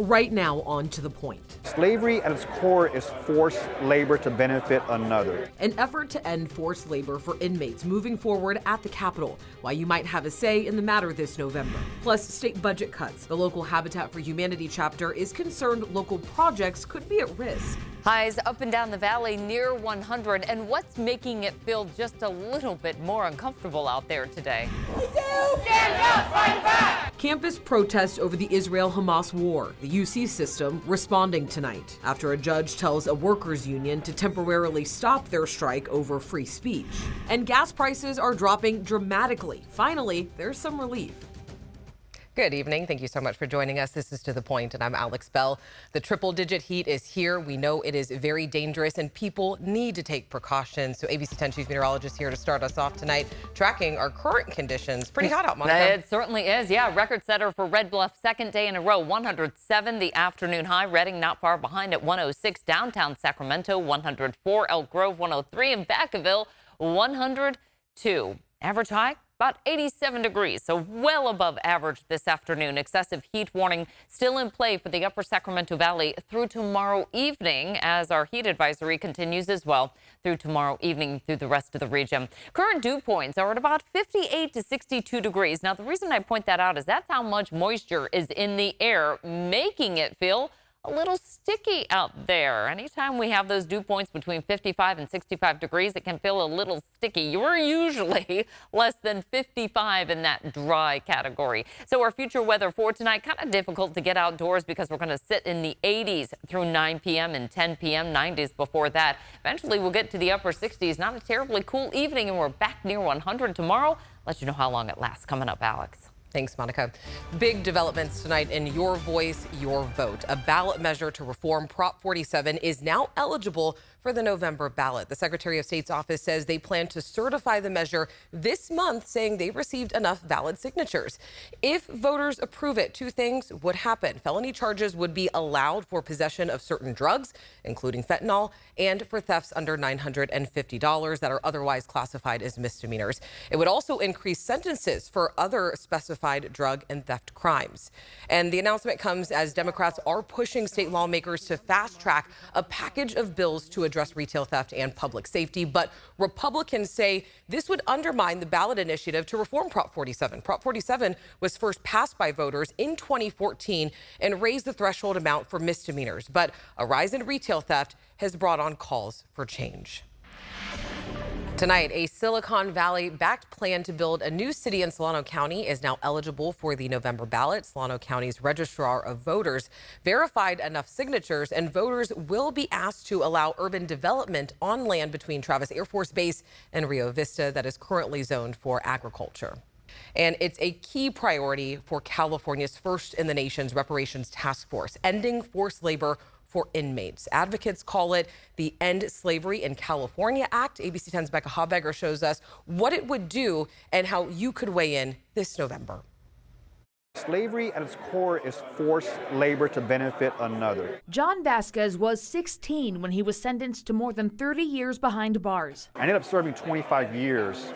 Right now, on to the point. Slavery at its core is forced labor to benefit another. An effort to end forced labor for inmates moving forward at the Capitol. Why you might have a say in the matter this November. Plus, state budget cuts. The local Habitat for Humanity chapter is concerned local projects could be at risk. Highs up and down the valley near 100, and what's making it feel just a little bit more uncomfortable out there today? Stand up, fight back! Campus protests over the Israel-Hamas war. The UC system responding tonight after a judge tells a workers' union to temporarily stop their strike over free speech. And gas prices are dropping dramatically. Finally, there's some relief. Good evening. Thank you so much for joining us. This is To the Point, and I'm Alex Bell. The triple-digit heat is here. We know it is very dangerous, and people need to take precautions. So ABC 10 Chief Meteorologist here to start us off tonight, tracking our current conditions. Pretty hot out, Monica. It certainly is. Yeah, record setter for Red Bluff, second day in a row, 107 the afternoon high. Redding not far behind at 106. Downtown Sacramento, 104. Elk Grove, 103. And Vacaville, 102. Average high, about 87 degrees, so well above average this afternoon. Excessive heat warning still in play for the upper Sacramento Valley through tomorrow evening, as our heat advisory continues as well through tomorrow evening through the rest of the region. Current dew points are at about 58 to 62 degrees. Now, the reason I point that out is that's how much moisture is in the air, making it feel a little sticky out there. Anytime we have those dew points between 55 and 65 degrees, it can feel a little sticky. You're usually less than 55 in that dry category. So our future weather for tonight, kind of difficult to get outdoors because we're going to sit in the 80s through 9 p.m. and 10 p.m., 90s before that. Eventually we'll get to the upper 60s. Not a terribly cool evening, and we're back near 100 tomorrow. Let you know how long it lasts coming up, Alex. Thanks, Monica. Big developments tonight in Your Voice, Your Vote. A ballot measure to reform Prop 47 is now eligible for the November ballot. The Secretary of State's office says they plan to certify the measure this month, saying they received enough valid signatures. If voters approve it, two things would happen. Felony charges would be allowed for possession of certain drugs, including fentanyl, and for thefts under $950 that are otherwise classified as misdemeanors. It would also increase sentences for other specified drug and theft crimes. And the announcement comes as Democrats are pushing state lawmakers to fast track a package of bills to address retail theft and public safety. But Republicans say this would undermine the ballot initiative to reform Prop 47. Prop 47 was first passed by voters in 2014 and raised the threshold amount for misdemeanors. But a rise in retail theft has brought on calls for change. Tonight, a Silicon Valley-backed plan to build a new city in Solano County is now eligible for the November ballot. Solano County's Registrar of Voters verified enough signatures, and voters will be asked to allow urban development on land between Travis Air Force Base and Rio Vista that is currently zoned for agriculture. And it's a key priority for California's first in the nation's reparations task force, ending forced labor for inmates. Advocates call it the End Slavery in California Act. ABC 10's Becca Habegger shows us what it would do and how you could weigh in this November. Slavery at its core is forced labor to benefit another. John Vasquez was 16 when he was sentenced to more than 30 years behind bars. I ended up serving 25 years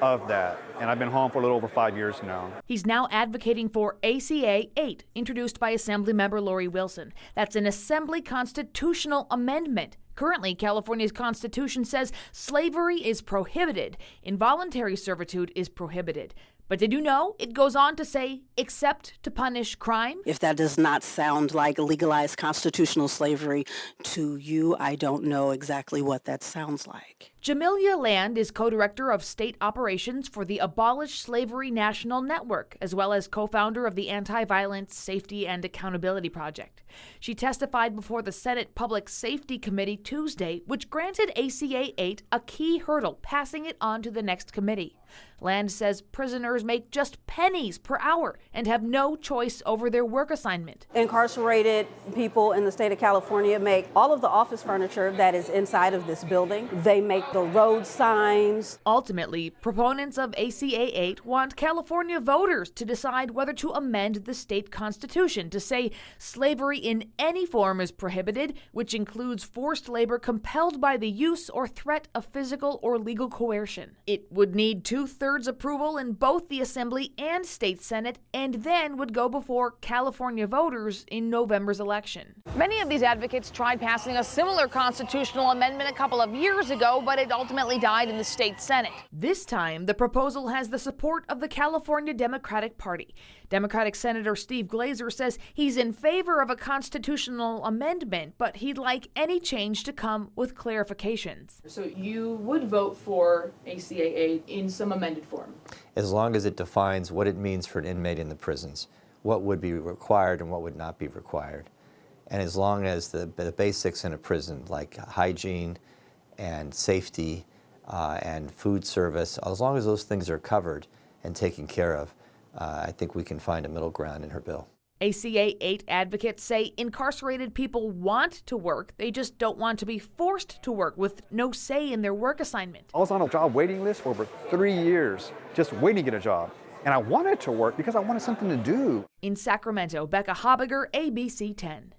of that, and I've been home for a little over 5 years now. He's now advocating for ACA 8, introduced by Assemblymember Lori Wilson. That's an Assembly constitutional amendment. Currently, California's Constitution says slavery is prohibited. Involuntary servitude is prohibited. But did you know it goes on to say, except to punish crime? If that does not sound like legalized constitutional slavery to you, I don't know exactly what that sounds like. Jamelia Land is co-director of state operations for the Abolish Slavery National Network, as well as co-founder of the Anti-Violence Safety and Accountability Project. She testified before the Senate Public Safety Committee Tuesday, which granted ACA 8 a key hurdle, passing it on to the next committee. Land says prisoners make just pennies per hour and have no choice over their work assignment. Incarcerated people in the state of California make all of the office furniture that is inside of this building. They make the road signs. Ultimately, proponents of ACA 8 want California voters to decide whether to amend the state constitution to say slavery in any form is prohibited, which includes forced labor compelled by the use or threat of physical or legal coercion. It would need 2/3 approval in both the Assembly and State Senate, and then would go before California voters in November's election. Many of these advocates tried passing a similar constitutional amendment a couple of years ago, but it ultimately died in the state Senate. This time, the proposal has the support of the California Democratic Party. Democratic Senator Steve Glazer says he's in favor of a constitutional amendment, but he'd like any change to come with clarifications. So you would vote for ACA8 in some amended form? As long as it defines what it means for an inmate in the prisons, what would be required and what would not be required. And as long as the basics in a prison, like hygiene and safety and food service, as long as those things are covered and taken care of, I think we can find a middle ground in her bill. ACA 8 advocates say incarcerated people want to work, they just don't want to be forced to work with no say in their work assignment. I was on a job waiting list for over 3 years, just waiting to get a job. And I wanted to work because I wanted something to do. In Sacramento, Becca Habiger, ABC 10.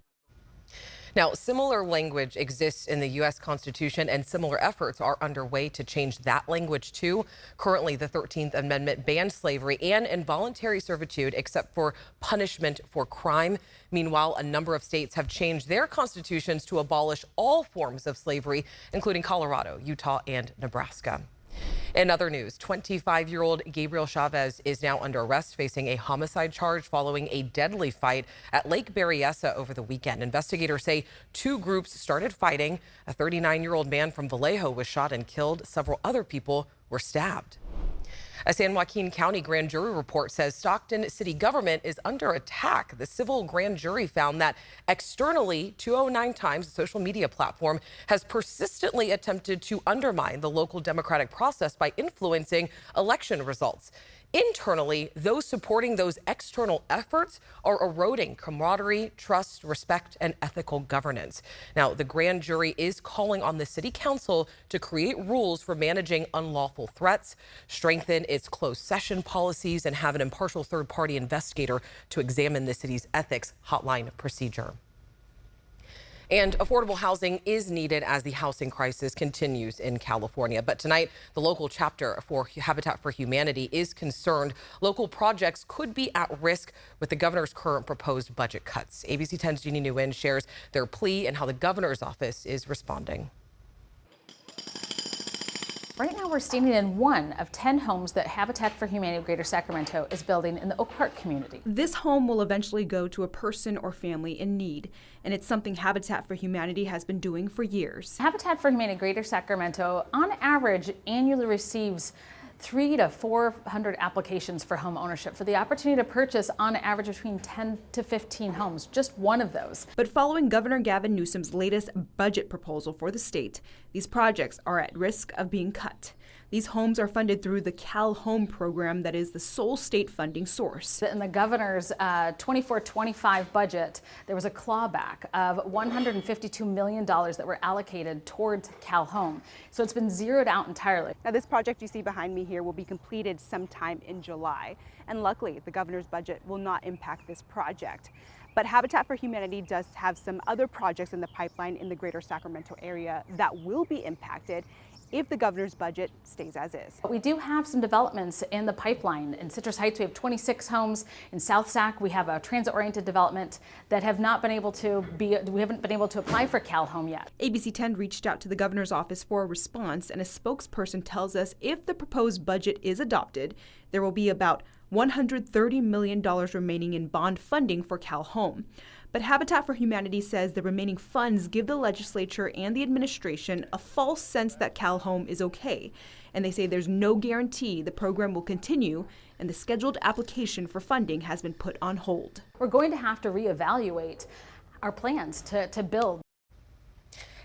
Now, similar language exists in the U.S. Constitution, and similar efforts are underway to change that language, too. Currently, the 13th Amendment bans slavery and involuntary servitude except for punishment for crime. Meanwhile, a number of states have changed their constitutions to abolish all forms of slavery, including Colorado, Utah, and Nebraska. In other news, 25-year-old Gabriel Chavez is now under arrest, facing a homicide charge following a deadly fight at Lake Berryessa over the weekend. Investigators say two groups started fighting. A 39-year-old man from Vallejo was shot and killed. Several other people were stabbed. A San Joaquin County grand jury report says Stockton city government is under attack. The civil grand jury found that externally, 209 Times, a social media platform, has persistently attempted to undermine the local democratic process by influencing election results. Internally, those supporting those external efforts are eroding camaraderie, trust, respect, and ethical governance. Now, the grand jury is calling on the city council to create rules for managing unlawful threats, strengthen its closed session policies, and have an impartial third-party investigator to examine the city's ethics hotline procedure. And affordable housing is needed as the housing crisis continues in California. But tonight, the local chapter for Habitat for Humanity is concerned local projects could be at risk with the governor's current proposed budget cuts. ABC 10's Jeannie Nguyen shares their plea and how the governor's office is responding. Right now, we're standing in one of 10 homes that Habitat for Humanity of Greater Sacramento is building in the Oak Park community. This home will eventually go to a person or family in need, and it's something Habitat for Humanity has been doing for years. Habitat for Humanity of Greater Sacramento, on average, annually receives 300 to 400 applications for home ownership for the opportunity to purchase on average between 10 to 15 homes, just one of those. But following Governor Gavin Newsom's latest budget proposal for the state, these projects are at risk of being cut. These homes are funded through the Cal Home program that is the sole state funding source. In the governor's 24-25 budget, there was a clawback of $152 million that were allocated towards Cal Home. So it's been zeroed out entirely. Now, this project you see behind me here will be completed sometime in July. And luckily, the governor's budget will not impact this project. But Habitat for Humanity does have some other projects in the pipeline in the greater Sacramento area that will be impacted if the governor's budget stays as is. We do have some developments in the pipeline. In Citrus Heights, we have 26 homes. In South Sac, we have a transit-oriented development that have not been able to we haven't been able to apply for Cal Home yet. ABC 10 reached out to the governor's office for a response, and a spokesperson tells us if the proposed budget is adopted, there will be about $130 million remaining in bond funding for Cal Home. But Habitat for Humanity says the remaining funds give the legislature and the administration a false sense that Cal Home is okay. And they say there's no guarantee the program will continue, and the scheduled application for funding has been put on hold. We're going to have to reevaluate our plans to build.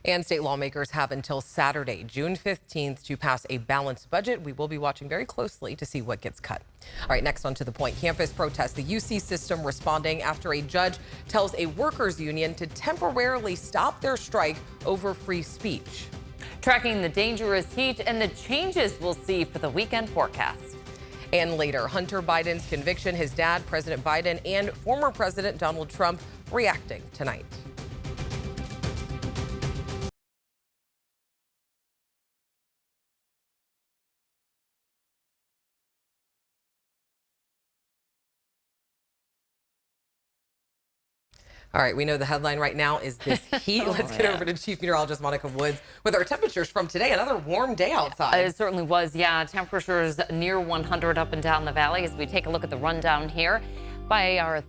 And state lawmakers have until Saturday, June 15th, to pass a balanced budget. We will be watching very closely to see what gets cut. All right, next on To The Point. Campus protest. The UC system responding after a judge tells a workers union to temporarily stop their strike over free speech. Tracking the dangerous heat and the changes we'll see for the weekend forecast. And later, Hunter Biden's conviction, his dad, President Biden, and former President Donald Trump reacting tonight. All right, we know the headline right now is this heat. Let's get over to Chief Meteorologist Monica Woods with our temperatures from today. Another warm day outside. It certainly was, yeah. Temperatures near 100 up and down the valley as we take a look at the rundown here. By our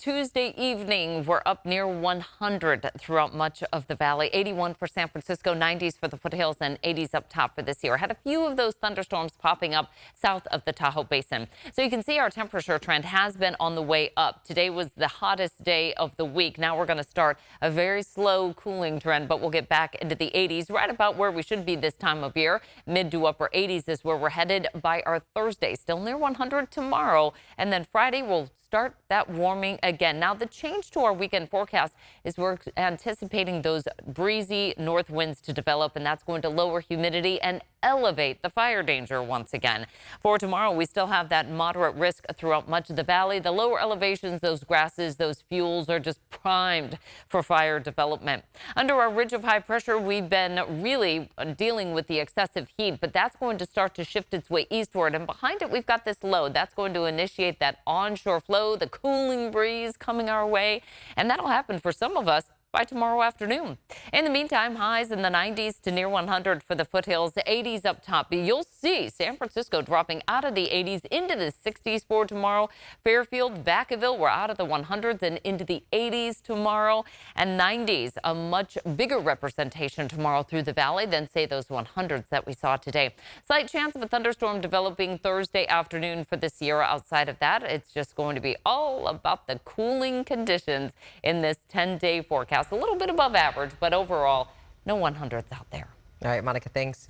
Tuesday evening, we're up near 100 throughout much of the valley. 81 for San Francisco, 90s for the foothills, and 80s up top for this year. Had a few of those thunderstorms popping up south of the Tahoe Basin. So you can see our temperature trend has been on the way up. Today was the hottest day of the week. Now we're going to start a very slow cooling trend, but we'll get back into the 80s, right about where we should be this time of year. Mid to upper 80s is where we're headed by our Thursday. Still near 100 tomorrow. And then Friday we'll start that warming again. Now, the change to our weekend forecast is we're anticipating those breezy north winds to develop, and that's going to lower humidity and elevate the fire danger once again. For tomorrow, we still have that moderate risk throughout much of the valley. The lower elevations, those grasses, those fuels are just primed for fire development. Under our ridge of high pressure, we've been really dealing with the excessive heat, but that's going to start to shift its way eastward. And behind it, we've got this low. That's going to initiate that onshore flow, the cooling breeze coming our way. And that'll happen for some of us by tomorrow afternoon. In the meantime, highs in the 90s to near 100 for the foothills, 80s up top. You'll see San Francisco dropping out of the 80s into the 60s for tomorrow. Fairfield, Vacaville, we're out of the 100s and into the 80s tomorrow. And 90s, a much bigger representation tomorrow through the valley than, say, those 100s that we saw today. Slight chance of a thunderstorm developing Thursday afternoon for the Sierra. Outside of that, it's just going to be all about the cooling conditions in this 10-day forecast. A little bit above average, but overall, no 100s out there. All right, Monica, thanks.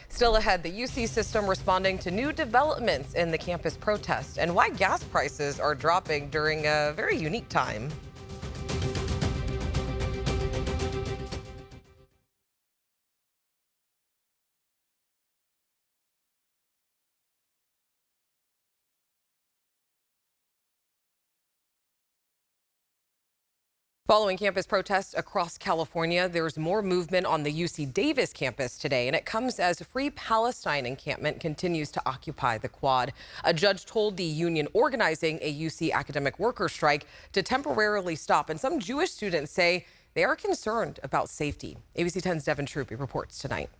Still ahead, the UC system responding to new developments in the campus protest and why gas prices are dropping during a very unique time. Following campus protests across California, there's more movement on the UC Davis campus today, and it comes as Free Palestine encampment continues to occupy the quad. A judge told the union organizing a UC academic worker strike to temporarily stop, and some Jewish students say they are concerned about safety. ABC 10's Devin Truppi reports tonight.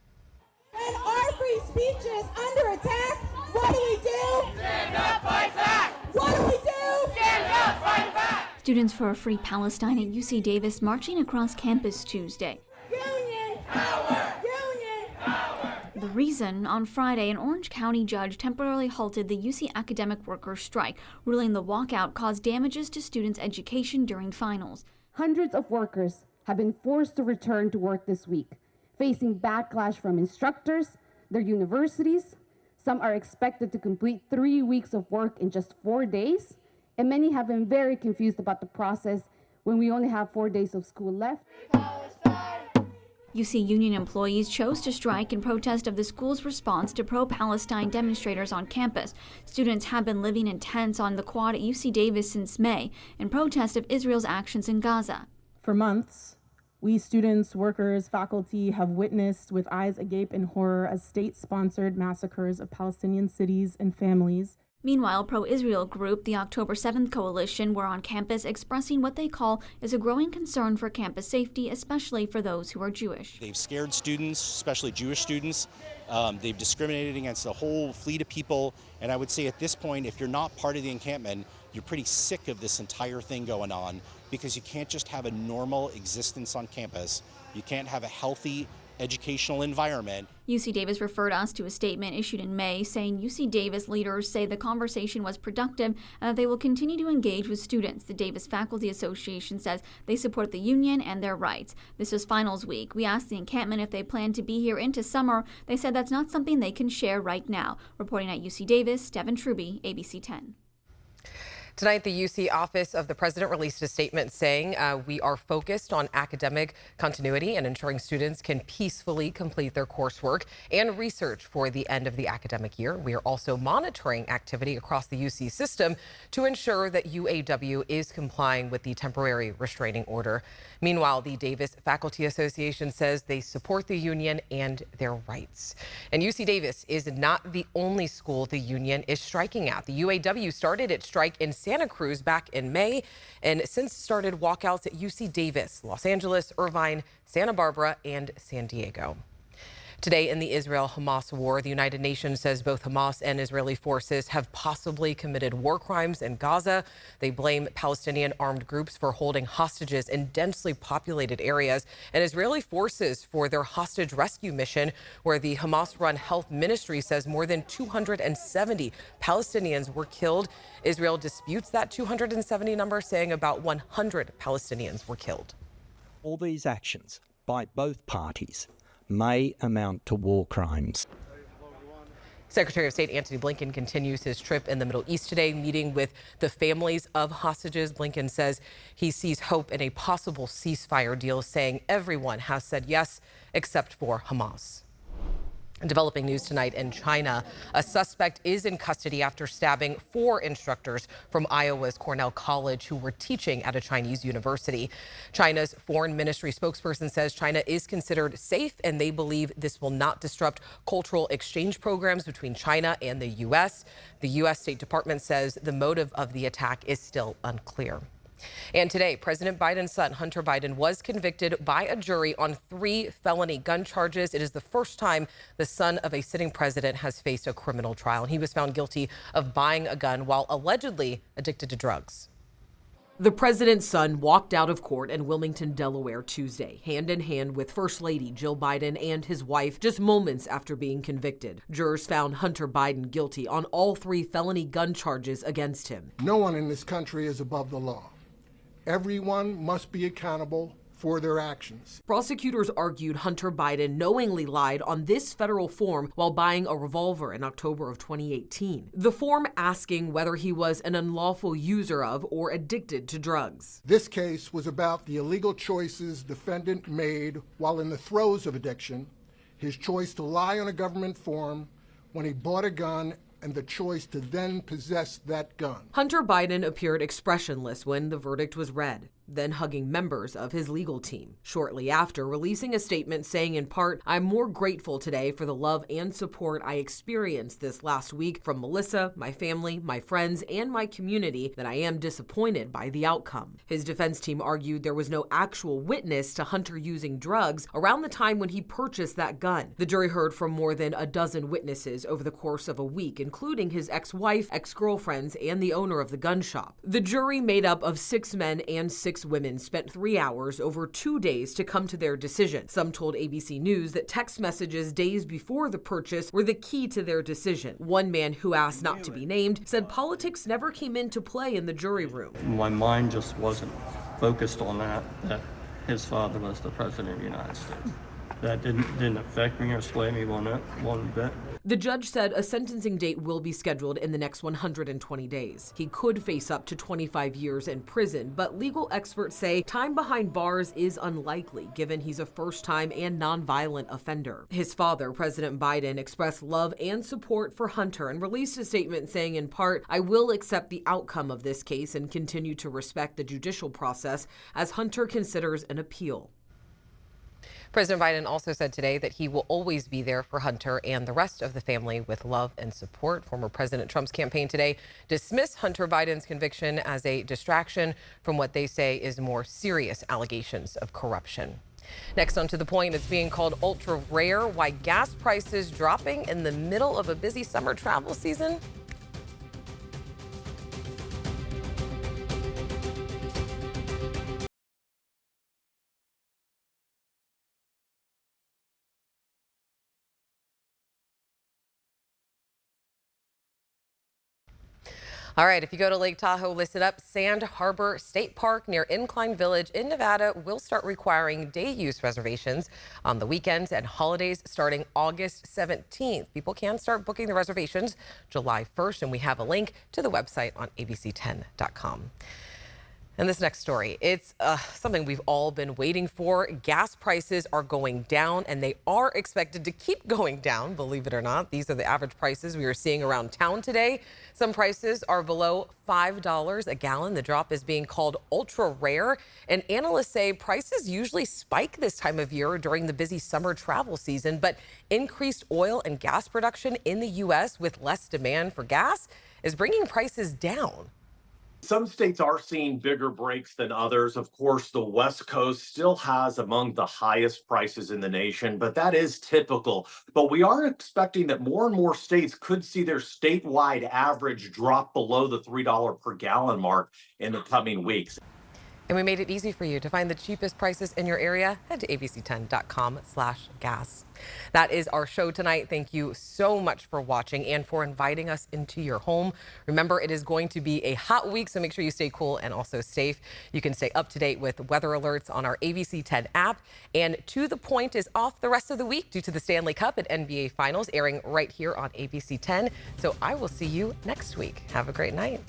When our free speech is under attack, what do? Stand up, fight back! What do? Stand up, fight back! Students for a Free Palestine at UC Davis marching across campus Tuesday. Union power! Union power! The reason, on Friday, an Orange County judge temporarily halted the UC academic workers' strike, ruling the walkout caused damages to students' education during finals. Hundreds of workers have been forced to return to work this week, facing backlash from instructors, their universities. Some are expected to complete 3 weeks of work in just 4 days. And many have been very confused about the process when we only have 4 days of school left. UC union employees chose to strike in protest of the school's response to pro-Palestine demonstrators on campus. Students have been living in tents on the quad at UC Davis since May in protest of Israel's actions in Gaza. For months, we students, workers, faculty have witnessed with eyes agape in horror as state-sponsored massacres of Palestinian cities and families. Meanwhile, pro-Israel group, the October 7th Coalition, were on campus expressing what they call is a growing concern for campus safety, especially for those who are Jewish. They've scared students, especially Jewish students. They've discriminated against a whole fleet of people. And I would say at this point, if you're not part of the encampment, you're pretty sick of this entire thing going on, because you can't just have a normal existence on campus. You can't have a healthy educational environment. UC Davis referred us to a statement issued in May saying UC Davis leaders say the conversation was productive and that they will continue to engage with students. The Davis Faculty Association says they support the union and their rights. This is finals week. We asked the encampment if they plan to be here into summer. They said that's not something they can share right now. Reporting at UC Davis, Devin Truppi, ABC 10. Tonight, the UC Office of the President released a statement saying we are focused on academic continuity and ensuring students can peacefully complete their coursework and research for the end of the academic year. We are also monitoring activity across the UC system to ensure that UAW is complying with the temporary restraining order. Meanwhile, the Davis Faculty Association says they support the union and their rights. And UC Davis is not the only school the union is striking at. The UAW started its strike in Santa Cruz back in May and since started walkouts at UC Davis, Los Angeles, Irvine, Santa Barbara, and San Diego. Today in the Israel-Hamas war, the United Nations says both Hamas and Israeli forces have possibly committed war crimes in Gaza. They blame Palestinian armed groups for holding hostages in densely populated areas and Israeli forces for their hostage rescue mission, where the Hamas-run health ministry says more than 270 Palestinians were killed. Israel disputes that 270 number, saying about 100 Palestinians were killed. All these actions by both parties may amount to war crimes. Secretary of State Antony Blinken continues his trip in the Middle East today, meeting with the families of hostages. Blinken says he sees hope in a possible ceasefire deal, saying everyone has said yes except for Hamas. Developing news tonight in China, a suspect is in custody after stabbing 4 instructors from Iowa's Cornell College who were teaching at a Chinese university. China's foreign ministry spokesperson says China is considered safe and they believe this will not disrupt cultural exchange programs between China and the U.S. The U.S. State Department says the motive of the attack is still unclear. And today, President Biden's son, Hunter Biden, was convicted by a jury on 3 felony gun charges. It is the first time the son of a sitting president has faced a criminal trial. And he was found guilty of buying a gun while allegedly addicted to drugs. The president's son walked out of court in Wilmington, Delaware Tuesday, hand in hand with First Lady Jill Biden and his wife, just moments after being convicted. Jurors found Hunter Biden guilty on all 3 felony gun charges against him. No one in this country is above the law. Everyone must be accountable for their actions. Prosecutors argued Hunter Biden knowingly lied on this federal form while buying a revolver in October of 2018. The form asking whether he was an unlawful user of or addicted to drugs. This case was about the illegal choices defendant made while in the throes of addiction, his choice to lie on a government form when he bought a gun, and the choice to then possess that gun. Hunter Biden appeared expressionless when the verdict was read, then hugging members of his legal team. Shortly after, releasing a statement saying in part, "I'm more grateful today for the love and support I experienced this last week from Melissa, my family, my friends, and my community than I am disappointed by the outcome." His defense team argued there was no actual witness to Hunter using drugs around the time when he purchased that gun. The jury heard from more than a dozen witnesses over the course of a week, including his ex-wife, ex-girlfriends, and the owner of the gun shop. The jury, made up of 6 men and 6 women, spent 3 hours over 2 days to come to their decision. Some told ABC News that text messages days before the purchase were the key to their decision. One man, who asked not to be named, said politics never came into play in the jury room. My mind just wasn't focused on that his father was the president of the United States. That didn't affect me or sway me one bit. The judge said a sentencing date will be scheduled in the next 120 days. He could face up to 25 years in prison, but legal experts say time behind bars is unlikely, given he's a first-time and nonviolent offender. His father, President Biden, expressed love and support for Hunter and released a statement saying in part, "I will accept the outcome of this case and continue to respect the judicial process as Hunter considers an appeal." President Biden also said today that he will always be there for Hunter and the rest of the family with love and support. Former President Trump's campaign today dismissed Hunter Biden's conviction as a distraction from what they say is more serious allegations of corruption. Next, on To the Point, it's being called ultra rare why gas prices dropping in the middle of a busy summer travel season. All right, if you go to Lake Tahoe, listen up. Sand Harbor State Park near Incline Village in Nevada will start requiring day use reservations on the weekends and holidays starting August 17th. People can start booking the reservations July 1st, and we have a link to the website on abc10.com. And this next story, it's something we've all been waiting for. Gas prices are going down, and they are expected to keep going down, believe it or not. These are the average prices we are seeing around town today. Some prices are below $5 a gallon. The drop is being called ultra rare, and analysts say prices usually spike this time of year during the busy summer travel season, but increased oil and gas production in the U.S. with less demand for gas is bringing prices down. Some states are seeing bigger breaks than others. Of course, the West Coast still has among the highest prices in the nation, but that is typical. But we are expecting that more and more states could see their statewide average drop below the $3 per gallon mark in the coming weeks. And we made it easy for you to find the cheapest prices in your area. Head to abc10.com/gas. That is our show tonight. Thank you so much for watching and for inviting us into your home. Remember, it is going to be a hot week, so make sure you stay cool and also safe. You can stay up to date with weather alerts on our ABC 10 app. And To the Point is off the rest of the week due to the Stanley Cup and NBA Finals airing right here on ABC 10. So I will see you next week. Have a great night.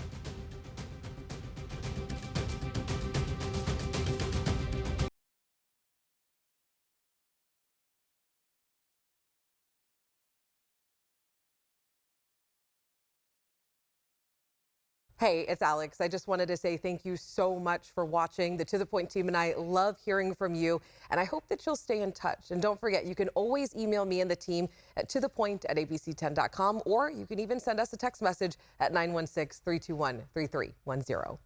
Hey, it's Alex. I just wanted to say thank you so much for watching. The To The Point team and I love hearing from you, and I hope that you'll stay in touch. And don't forget, you can always email me and the team at tothepoint@abc10.com, or you can even send us a text message at 916-321-3310.